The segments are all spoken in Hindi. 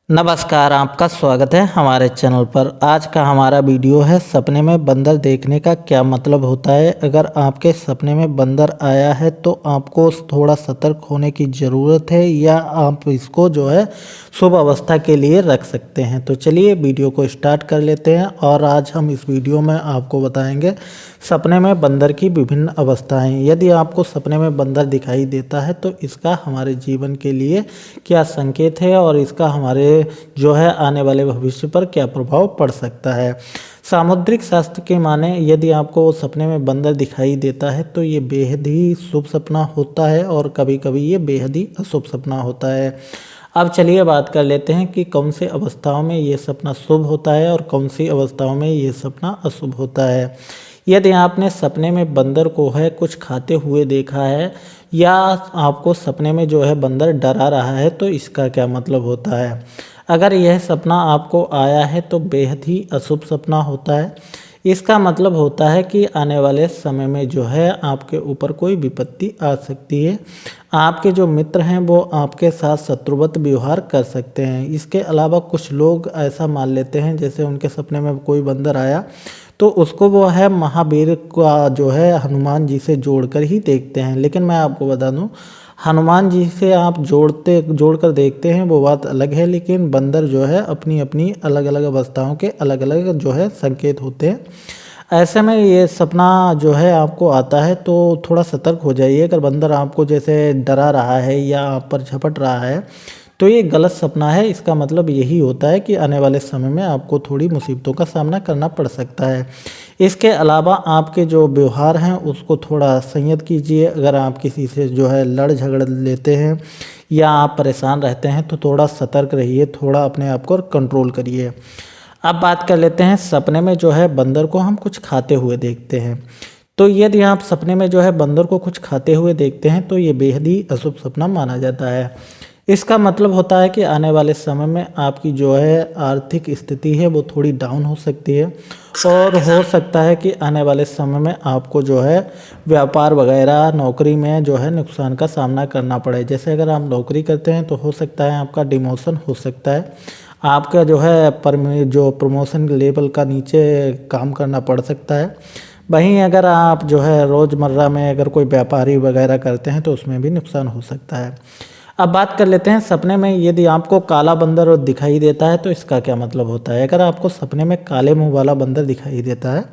नमस्कार, आपका स्वागत है हमारे चैनल पर। आज का हमारा वीडियो है सपने में बंदर देखने का क्या मतलब होता है। अगर आपके सपने में बंदर आया है तो आपको थोड़ा सतर्क होने की ज़रूरत है या आप इसको जो है शुभ अवस्था के लिए रख सकते हैं। तो चलिए वीडियो को स्टार्ट कर लेते हैं और आज हम इस वीडियो में आपको बताएंगे सपने में बंदर की विभिन्न अवस्थाएं। यदि आपको सपने में बंदर दिखाई देता है तो इसका हमारे जीवन के लिए क्या संकेत है और इसका हमारे जो है आने वाले भविष्य पर क्या प्रभाव पड़ सकता है। सामुद्रिक शास्त्र के माने यदि आपको सपने में बंदर दिखाई देता है तो ये बेहद ही शुभ सपना होता है और कभी कभी ये बेहद ही अशुभ सपना होता है। अब चलिए बात कर लेते हैं कि कौन से अवस्थाओं में ये सपना शुभ होता है और कौन सी अवस्थाओं में ये सपना अशुभ होता है। यदि आपने सपने में बंदर को है कुछ खाते हुए देखा है या आपको सपने में जो है बंदर डरा रहा है तो इसका क्या मतलब होता है। अगर यह सपना आपको आया है तो बेहद ही अशुभ सपना होता है। इसका मतलब होता है कि आने वाले समय में जो है आपके ऊपर कोई विपत्ति आ सकती है। आपके जो मित्र हैं वो आपके साथ शत्रुवत व्यवहार कर सकते हैं। इसके अलावा कुछ लोग ऐसा मान लेते हैं जैसे उनके सपने में कोई बंदर आया तो उसको वो है महावीर का जो है हनुमान जी से जोड़कर ही देखते हैं। लेकिन मैं आपको बता दूं हनुमान जी से आप जोड़कर देखते हैं वो बात अलग है, लेकिन बंदर जो है अपनी अपनी अलग अलग अवस्थाओं के अलग अलग जो है संकेत होते हैं। ऐसे में ये सपना जो है आपको आता है तो थोड़ा सतर्क हो जाइए। अगर बंदर आपको जैसे डरा रहा है या आप पर झपट रहा है तो ये गलत सपना है। इसका मतलब यही होता है कि आने वाले समय में आपको थोड़ी मुसीबतों का सामना करना पड़ सकता है। इसके अलावा आपके जो व्यवहार हैं उसको थोड़ा संयत कीजिए। अगर आप किसी से जो है लड़ झगड़ लेते हैं या आप परेशान रहते हैं तो थोड़ा सतर्क रहिए, थोड़ा अपने आप को कंट्रोल करिए। अब बात कर लेते हैं सपने में जो है बंदर को हम कुछ खाते हुए देखते हैं। तो यदि आप सपने में जो है बंदर को कुछ खाते हुए देखते हैं तो ये बेहद ही अशुभ सपना माना जाता है। इसका मतलब होता है कि आने वाले समय में आपकी जो है आर्थिक स्थिति है वो थोड़ी डाउन हो सकती है और हो सकता है कि आने वाले समय में आपको जो है व्यापार वगैरह नौकरी में जो है नुकसान का सामना करना पड़े। जैसे अगर आप नौकरी करते हैं तो हो सकता है आपका डिमोशन हो सकता है, आपका जो है जो प्रमोशन लेवल का नीचे काम करना पड़ सकता है। वहीं अगर आप जो है रोज़मर्रा में अगर कोई व्यापारी वगैरह करते हैं तो उसमें भी नुकसान हो सकता है। अब बात कर लेते हैं सपने में यदि आपको काला बंदर दिखाई देता है तो इसका क्या मतलब होता है। अगर आपको सपने में काले मुंह वाला बंदर दिखाई देता है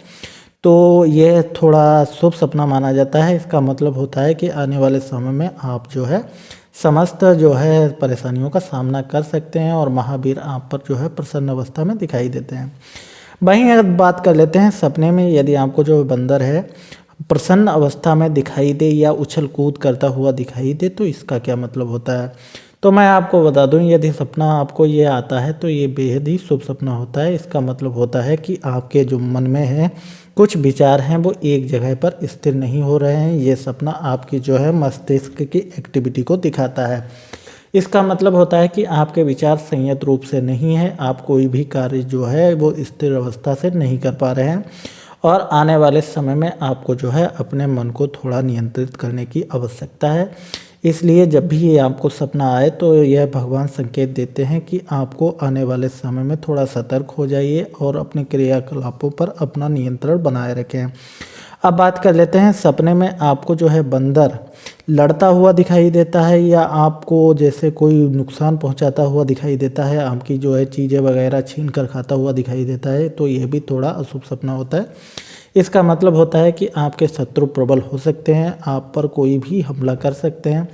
तो यह थोड़ा शुभ सपना माना जाता है। इसका मतलब होता है कि आने वाले समय में आप जो है समस्त जो है परेशानियों का सामना कर सकते हैं और महावीर आप पर जो है प्रसन्न अवस्था में दिखाई देते हैं। वहीं अगर बात कर लेते हैं सपने में यदि आपको जो बंदर है प्रसन्न अवस्था में दिखाई दे या उछल कूद करता हुआ दिखाई दे तो इसका क्या मतलब होता है। तो मैं आपको बता दूं यदि सपना आपको ये आता है तो ये बेहद ही शुभ सपना होता है। इसका मतलब होता है कि आपके जो मन में है कुछ विचार हैं वो एक जगह पर स्थिर नहीं हो रहे हैं। ये सपना आपकी जो है मस्तिष्क की एक्टिविटी को दिखाता है। इसका मतलब होता है कि आपके विचार संयत रूप से नहीं है, आप कोई भी कार्य जो है वो स्थिर अवस्था से नहीं कर पा रहे हैं और आने वाले समय में आपको जो है अपने मन को थोड़ा नियंत्रित करने की आवश्यकता है। इसलिए जब भी ये आपको सपना आए तो यह भगवान संकेत देते हैं कि आपको आने वाले समय में थोड़ा सतर्क हो जाइए और अपने क्रियाकलापों पर अपना नियंत्रण बनाए रखें। अब बात कर लेते हैं सपने में आपको जो है बंदर लड़ता हुआ दिखाई देता है या आपको जैसे कोई नुकसान पहुंचाता हुआ दिखाई देता है, आपकी जो है चीज़ें वगैरह छीन कर खाता हुआ दिखाई देता है तो यह भी थोड़ा अशुभ सपना होता है। इसका मतलब होता है कि आपके शत्रु प्रबल हो सकते हैं, आप पर कोई भी हमला कर सकते हैं,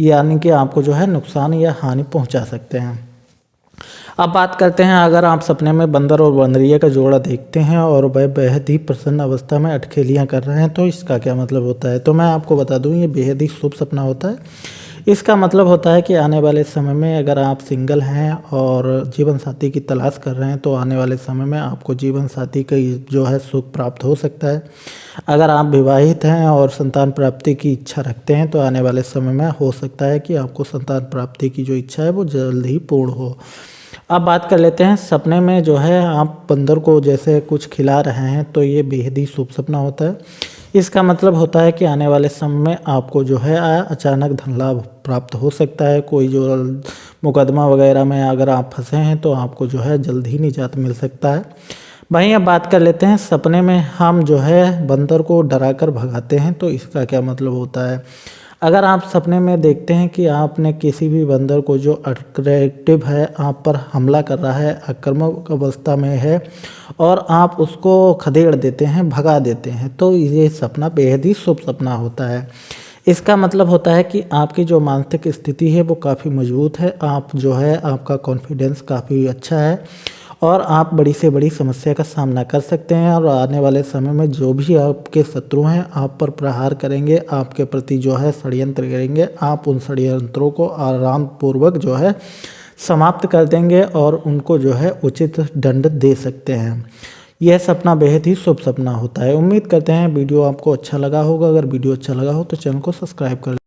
यानी कि आपको जो है नुकसान या हानि पहुंचा सकते हैं। अब बात करते हैं अगर आप सपने में बंदर और बंदरिया का जोड़ा देखते हैं और वह बेहद ही प्रसन्न अवस्था में अटखेलियाँ कर रहे हैं तो इसका क्या मतलब होता है। तो मैं आपको बता दूं ये बेहद ही शुभ सपना होता है। इसका मतलब होता है कि आने वाले समय में अगर आप सिंगल हैं और जीवन साथी की तलाश कर रहे हैं तो आने वाले समय में आपको जीवन साथी का जो है सुख प्राप्त हो सकता है। अगर आप विवाहित हैं और संतान प्राप्ति की इच्छा रखते हैं तो आने वाले समय में हो सकता है कि आपको संतान प्राप्ति की जो इच्छा है वो जल्द ही पूर्ण हो। अब बात कर लेते हैं सपने में जो है आप बंदर को जैसे कुछ खिला रहे हैं तो ये बेहद ही शुभ सपना होता है। इसका मतलब होता है कि आने वाले समय में आपको जो है अचानक धन लाभ प्राप्त हो सकता है। कोई जो मुकदमा वगैरह में अगर आप फंसे हैं तो आपको जो है जल्द ही निजात मिल सकता है। वहीं अब बात कर लेते हैं, सपने में हम जो है बंदर को डरा कर भगाते हैं तो इसका क्या मतलब होता है। अगर आप सपने में देखते हैं कि आपने किसी भी बंदर को जो अट्रैक्टिव है, आप पर हमला कर रहा है, आक्रामक अवस्था में है और आप उसको खदेड़ देते हैं, भगा देते हैं, तो ये सपना बेहद ही शुभ सपना होता है। इसका मतलब होता है कि आपकी जो मानसिक स्थिति है वो काफ़ी मजबूत है, आप जो है आपका कॉन्फिडेंस काफ़ी अच्छा है और आप बड़ी से बड़ी समस्या का सामना कर सकते हैं। और आने वाले समय में जो भी आपके शत्रु हैं आप पर प्रहार करेंगे, आपके प्रति जो है षड्यंत्र करेंगे, आप उन षड्यंत्रों को आराम पूर्वक जो है समाप्त कर देंगे और उनको जो है उचित दंड दे सकते हैं। यह सपना बेहद ही शुभ सपना होता है। उम्मीद करते हैं वीडियो आपको अच्छा लगा होगा। अगर वीडियो अच्छा लगा हो तो चैनल को सब्सक्राइब कर